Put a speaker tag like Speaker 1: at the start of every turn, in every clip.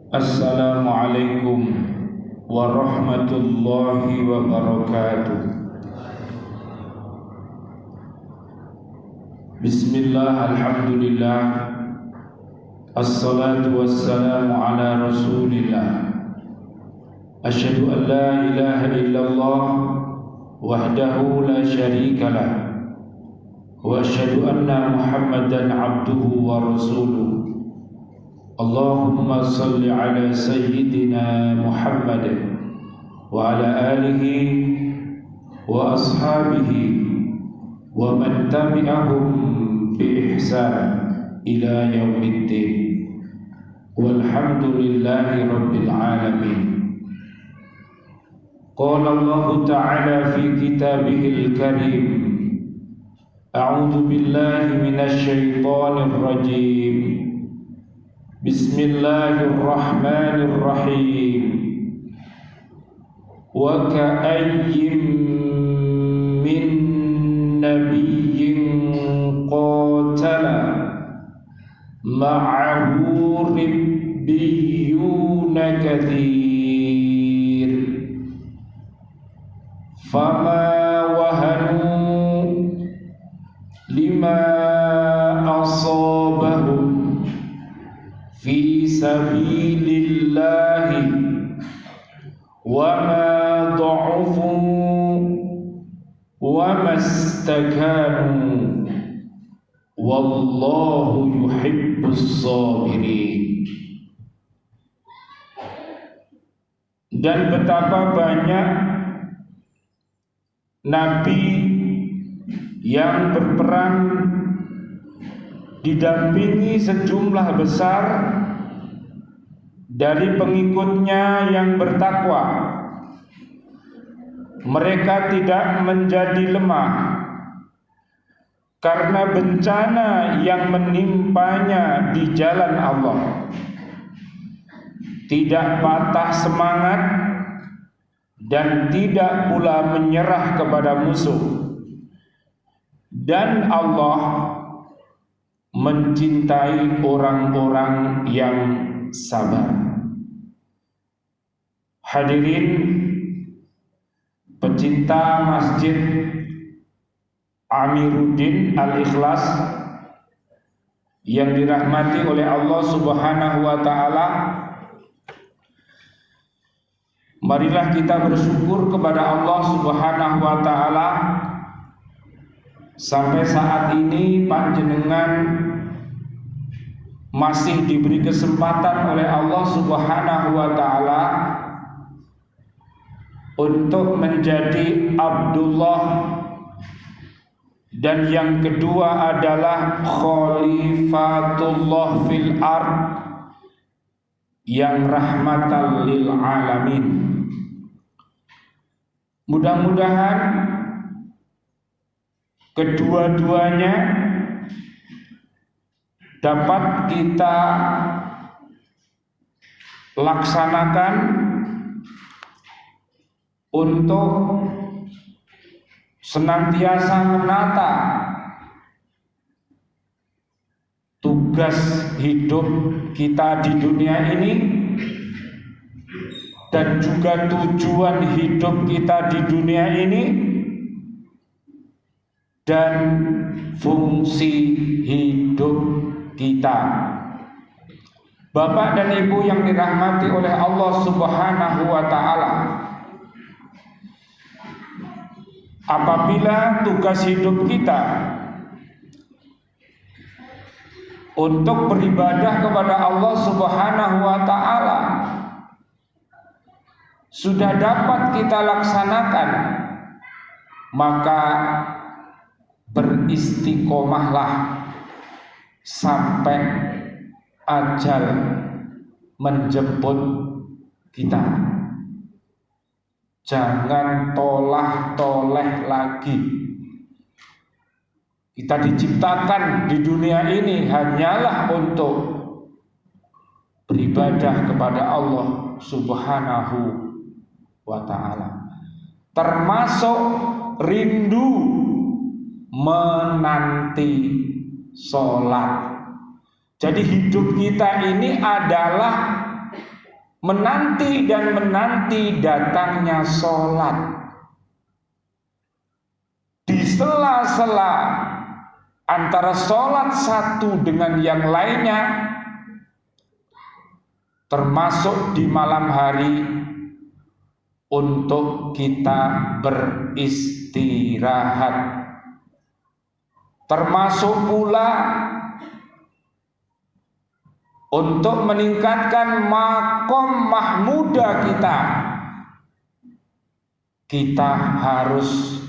Speaker 1: Assalamualaikum warahmatullahi wabarakatuh. Bismillah, alhamdulillah, assalatu wassalamu ala rasulillah. Asyhadu an la ilaha illallah wahdahu la syarika lah, wa asyhadu anna Muhammadan abduhu wa rasuluh. Allahumma salli ala sayyidina Muhammad wa ala alihi wa ashabihi wa man tabi'ahum bi ihsan ila yaumiddin. Walhamdulillahi rabbil alamin. Qala Allah ta'ala fi kitabihil karim, a'udzu billahi minasy syaithanir rajim. Bismillahirrahmanirrahim. Wa ka'ayyin min nabiyyin qatala ma'ahu ribbiyuna katsir fama wahanu lima asabahum fi sabilillahi wa ma dha'ufu wa mastakanu wallahu yuhibbus sabirin. Dan betapa banyak nabi yang berperang didampingi sejumlah besar dari pengikutnya yang bertakwa. Mereka tidak menjadi lemah karena bencana yang menimpanya di jalan Allah, tidak patah semangat dan tidak pula menyerah kepada musuh. Dan Allah mencintai orang-orang yang sabar. Hadirin pecinta Masjid Amiruddin Al-Ikhlas yang dirahmati oleh Allah Subhanahu wa taala, marilah kita bersyukur kepada Allah Subhanahu wa taala. Sampai saat ini panjenengan masih diberi kesempatan oleh Allah Subhanahu wa taala untuk menjadi Abdullah, dan yang kedua adalah Khalifatullah fil ard yang rahmatan lil alamin. Mudah-mudahan kedua-duanya dapat kita laksanakan untuk senantiasa menata tugas hidup kita di dunia ini dan juga tujuan hidup kita di dunia ini dan fungsi hidup kita. Bapak dan Ibu yang dirahmati oleh Allah Subhanahu wa taala, apabila tugas hidup kita untuk beribadah kepada Allah Subhanahu wa taala sudah dapat kita laksanakan, maka beristiqomahlah sampai ajal menjemput kita. Jangan tolah-toleh lagi. Kita diciptakan di dunia ini hanyalah untuk beribadah kepada Allah Subhanahu wa ta'ala, termasuk rindu menanti sholat. Jadi hidup kita ini adalah menanti dan menanti datangnya sholat. Di sela-sela antara sholat satu dengan yang lainnya, termasuk di malam hari, untuk kita beristirahat. Termasuk pula untuk meningkatkan makom mahmudah kita harus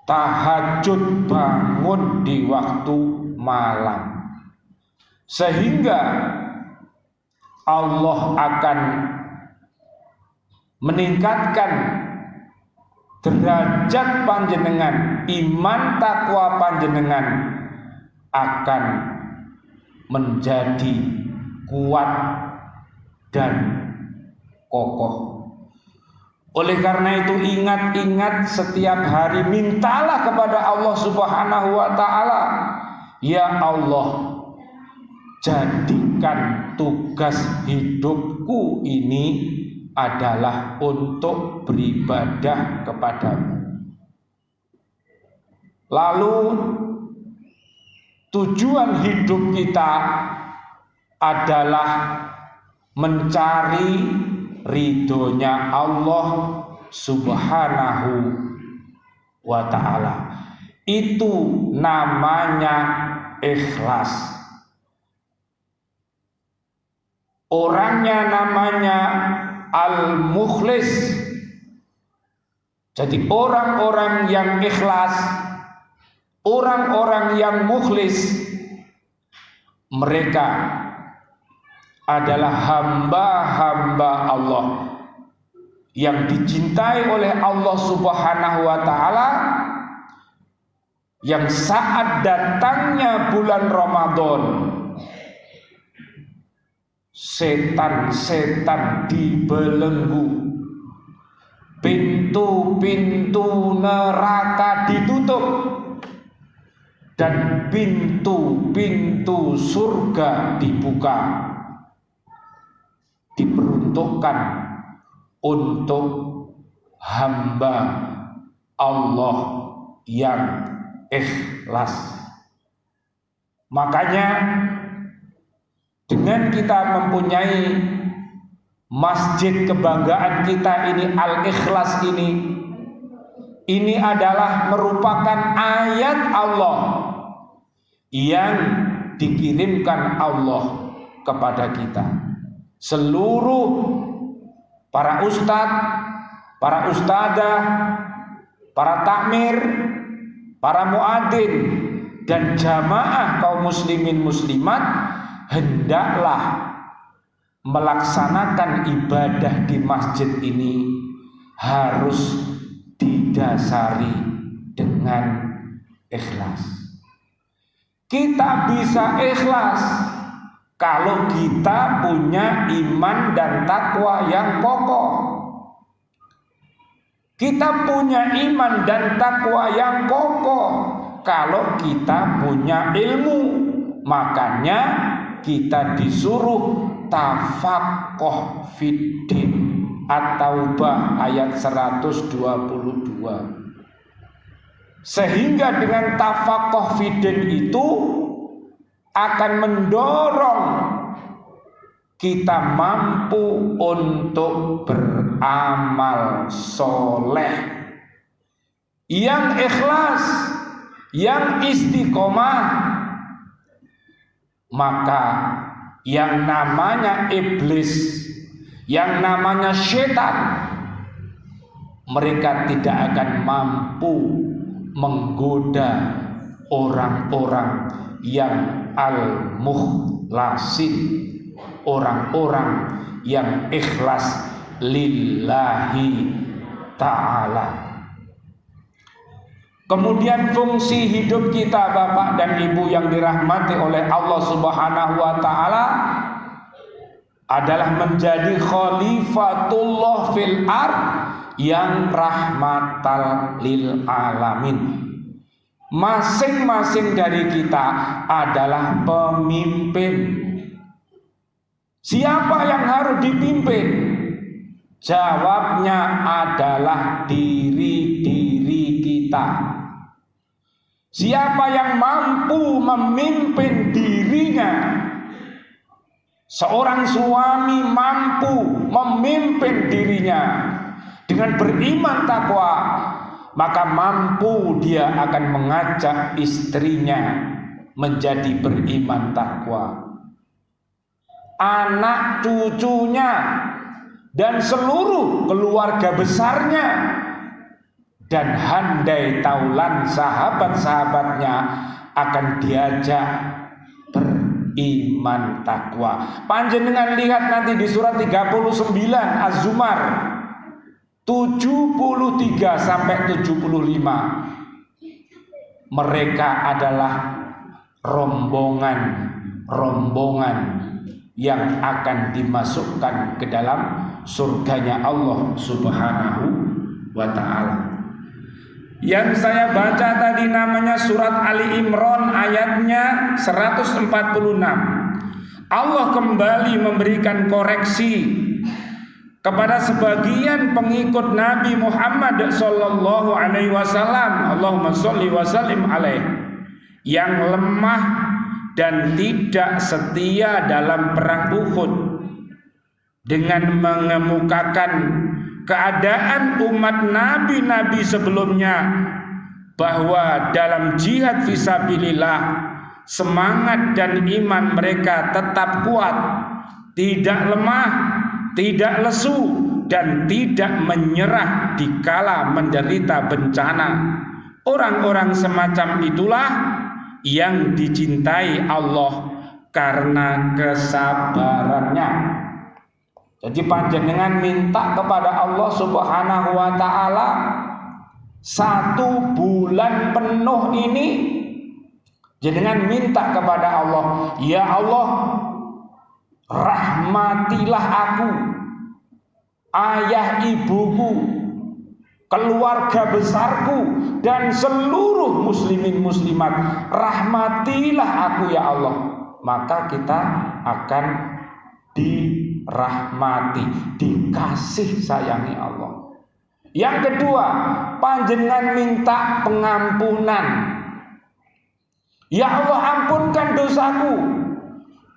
Speaker 1: tahajud, bangun di waktu malam, sehingga Allah akan meningkatkan derajat panjenengan, iman takwa panjenengan akan menjadi kuat dan kokoh. Oleh karena itu, ingat-ingat setiap hari, mintalah kepada Allah Subhanahu wa ta'ala, ya Allah, jadikan tugas hidupku ini adalah untuk beribadah kepadamu. Lalu tujuan hidup kita adalah mencari ridhonya Allah Subhanahu wa ta'ala. Itu namanya ikhlas. Orangnya namanya al-mukhlis. Jadi orang-orang yang ikhlas, orang-orang yang mukhlis, mereka adalah hamba-hamba Allah yang dicintai oleh Allah Subhanahu wa ta'ala, yang saat datangnya bulan Ramadan, setan-setan dibelenggu, pintu-pintu neraka ditutup, dan pintu-pintu surga dibuka, diperuntukkan untuk hamba Allah yang ikhlas. Makanya dengan kita mempunyai masjid kebanggaan kita ini, Al-Ikhlas ini adalah merupakan ayat Allah yang dikirimkan Allah kepada kita. Seluruh para ustadz, para ustadzah, para takmir, para muadzin, dan jamaah kaum muslimin muslimat hendaklah melaksanakan ibadah di masjid ini harus didasari dengan ikhlas. Kita bisa ikhlas kalau kita punya iman dan takwa yang kokoh. Kita punya iman dan takwa yang kokoh kalau kita punya ilmu. Makanya kita disuruh tafaqquh fiddin, At-Taubah ayat 122. Sehingga dengan tafaqquh fiddin itu akan mendorong kita mampu untuk beramal soleh yang ikhlas, yang istiqomah. Maka yang namanya iblis, yang namanya setan, mereka tidak akan mampu menggoda orang-orang yang al-mukhlasin, orang-orang yang ikhlas lillahi ta'ala. Kemudian fungsi hidup kita, Bapak dan Ibu yang dirahmati oleh Allah Subhanahu wa ta'ala, adalah menjadi khalifatullah fil ard yang rahmatal lil alamin. Masing-masing dari kita adalah pemimpin. Siapa yang harus dipimpin? Jawabnya adalah diri kita. Siapa yang mampu memimpin dirinya? Seorang suami mampu memimpin dirinya dengan beriman takwa, maka mampu dia akan mengajak istrinya menjadi beriman takwa. Anak cucunya dan seluruh keluarga besarnya dan handai taulan sahabat-sahabatnya akan diajak beriman takwa. Panjenengan lihat nanti di surat 39 Az-Zumar 73 sampai 75. Mereka adalah rombongan yang akan dimasukkan ke dalam surganya Allah Subhanahu wa ta'ala. Yang saya baca tadi namanya surat Ali Imran, ayatnya 146. Allah kembali memberikan koreksi kepada sebagian pengikut Nabi Muhammad sallallahu alaihi wasallam, Allahumma sholli wa sallim alaihi, yang lemah dan tidak setia dalam perang Uhud, dengan mengemukakan keadaan umat nabi-nabi sebelumnya bahwa dalam jihad fisabilillah semangat dan iman mereka tetap kuat, tidak lemah, tidak lesu, dan tidak menyerah dikala menderita bencana. Orang-orang semacam itulah yang dicintai Allah karena kesabarannya. Jadi panjenengan minta kepada Allah Subhanahu wa ta'ala 1 bulan penuh ini, jenengan minta kepada Allah, ya Allah, rahmatilah aku, ayah ibuku, keluarga besarku, dan seluruh muslimin muslimat, rahmatilah aku ya Allah. Maka kita akan dirahmati, dikasih sayangi Allah. Yang kedua, panjenengan minta pengampunan. Ya Allah, ampunkan dosaku,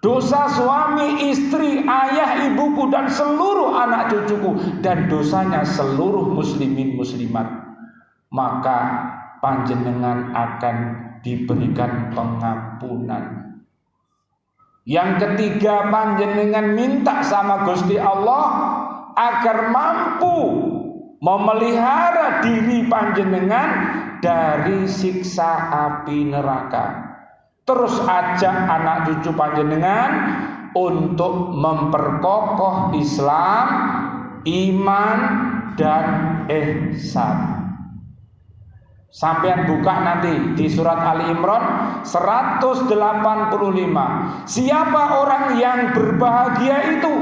Speaker 1: dosa suami, istri, ayah, ibuku, dan seluruh anak cucuku, dan dosanya seluruh muslimin muslimat. Maka panjenengan akan diberikan pengampunan. Yang ketiga, panjenengan minta sama Gusti Allah agar mampu memelihara diri panjenengan dari siksa api neraka. Terus ajak anak cucu panjenengan untuk memperkokoh Islam, iman, dan ihsan. Sampean buka nanti di surat Ali Imran 185. Siapa orang yang berbahagia itu?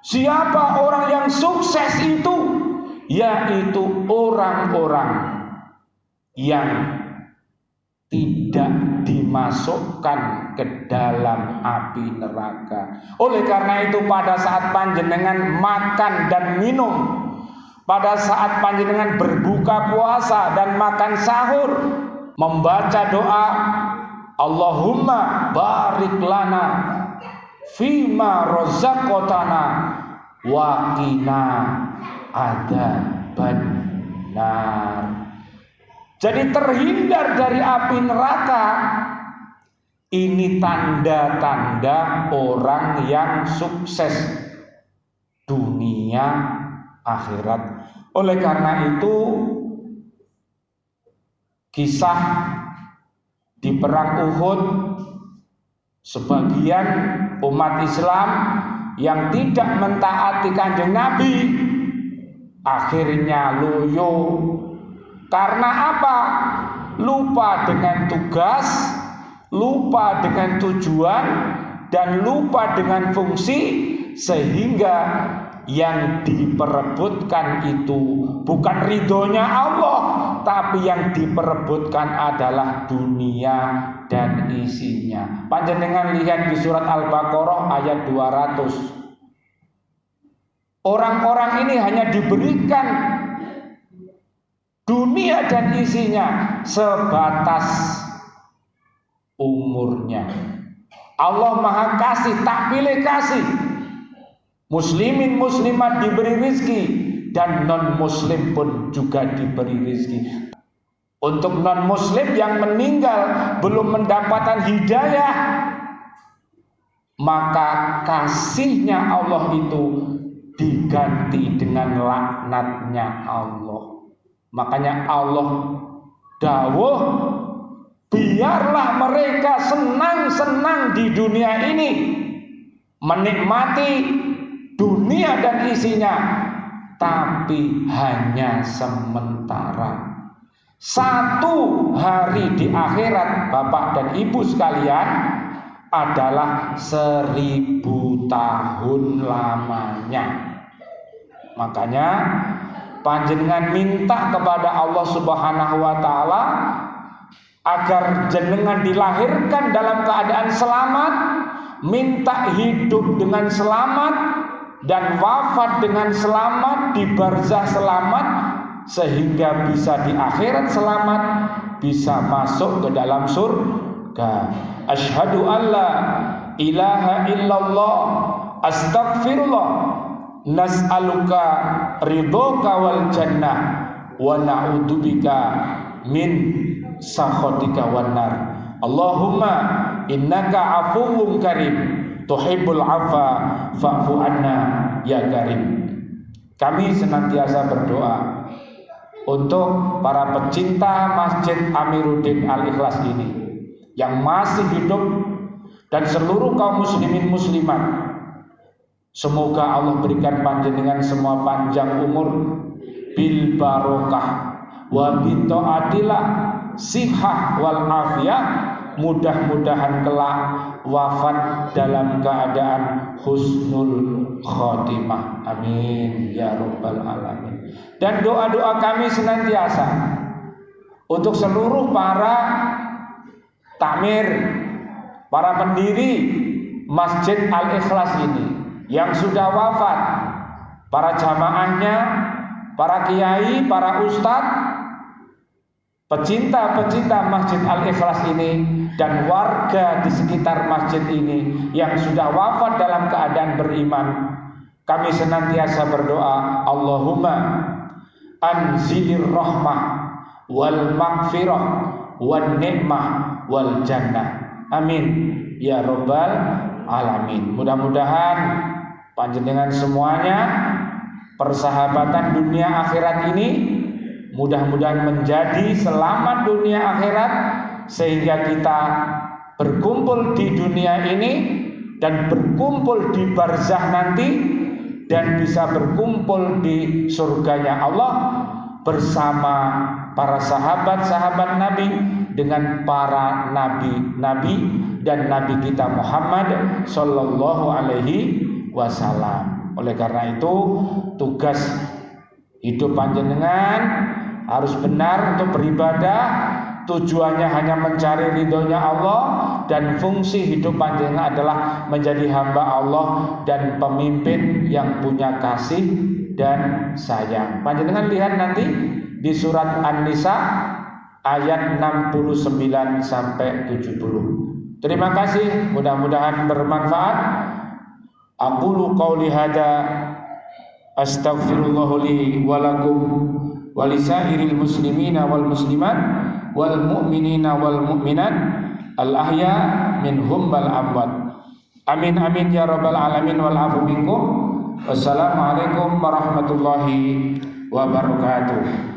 Speaker 1: Siapa orang yang sukses itu? Yaitu orang-orang yang tidak dimasukkan ke dalam api neraka. Oleh karena itu, pada saat panjenengan makan dan minum, pada saat panjenengan berbuka puasa dan makan sahur, membaca doa Allahumma barik lana fima razaqtana wa qina adzaban nar. Jadi terhindar dari api neraka. Ini tanda-tanda orang yang sukses dunia akhirat. Oleh karena itu, kisah di perang Uhud, sebagian umat Islam yang tidak mentaati Kanjeng Nabi akhirnya loyo. Karena apa? Lupa dengan tugas, lupa dengan tujuan, dan lupa dengan fungsi, sehingga yang diperebutkan itu bukan ridhonya Allah, tapi yang diperebutkan adalah dunia dan isinya. Panjenengan lihat di surat Al-Baqarah ayat 200. Orang-orang ini hanya diberikan dunia dan isinya sebatas umurnya. Allah Maha Kasih, tak pilih kasih. Muslimin muslimat diberi rizki, dan non muslim pun juga diberi rizki. Untuk non muslim yang meninggal belum mendapatkan hidayah, maka kasihnya Allah itu diganti dengan laknatnya Allah. Makanya Allah dawuh, biarlah mereka senang-senang di dunia ini, menikmati dunia dan isinya, tapi hanya sementara. Satu hari di akhirat, Bapak dan Ibu sekalian, adalah 1000 tahun lamanya. Makanya panjenengan minta kepada Allah Subhanahu wa taala agar jenengan dilahirkan dalam keadaan selamat, minta hidup dengan selamat dan wafat dengan selamat, di barzah selamat, sehingga bisa di akhirat selamat, bisa masuk ke dalam surga. Asyhadu alla ilaha illallah, astaghfirullah, nas'aluka ridhoka wal jannah, wa na'udzubika min sakhatika wan nar. Allahumma innaka afuwwun karim, tuhibbul afwa fa'fu anna ya karim. Kami senantiasa berdoa untuk para pecinta Masjid Amiruddin Al-Ikhlas ini yang masih hidup dan seluruh kaum muslimin muslimat. Semoga Allah berikan panjenengan semua panjang umur, bil barokah wa bi taatillah, sihah wal afiyah. Mudah-mudahan kelak wafat dalam keadaan husnul khotimah. Amin ya rabbal alamin. Dan doa-doa kami senantiasa untuk seluruh para takmir, para pendiri Masjid Al-Ikhlas ini yang sudah wafat, para jamaahnya, para kiai, para ustadz, pecinta-pecinta Masjid Al-Ikhlas ini, dan warga di sekitar masjid ini yang sudah wafat dalam keadaan beriman. Kami senantiasa berdoa, Allahumma anzilir rahmah wal maghfirah wan ni'mah wal jannah. Amin ya rabbal alamin. Mudah-mudahan panjenengan semuanya, persahabatan dunia akhirat ini mudah-mudahan menjadi selamat dunia akhirat, sehingga kita berkumpul di dunia ini dan berkumpul di barzah nanti, dan bisa berkumpul di surganya Allah bersama para sahabat-sahabat Nabi, dengan para nabi-nabi dan Nabi kita Muhammad Sallallahu Alaihi Wasallam. Oleh karena itu, tugas hidup panjenengan harus benar untuk beribadah, tujuannya hanya mencari ridhonya Allah, dan fungsi hidup panjenengan adalah menjadi hamba Allah dan pemimpin yang punya kasih dan sayang. Panjenengan lihat nanti di surat An-Nisa ayat 69 sampai 70. Terima kasih, mudah-mudahan bermanfaat. Aqulu qauli hadza astaghfirullah li wa lakum wa lisairil muslimina wal muslimat wal mu'minina wal mu'minat al ahya minhum wal amwat. Amin amin ya rabbal alamin wal afu minkum. Wassalamualaikum warahmatullahi wabarakatuh.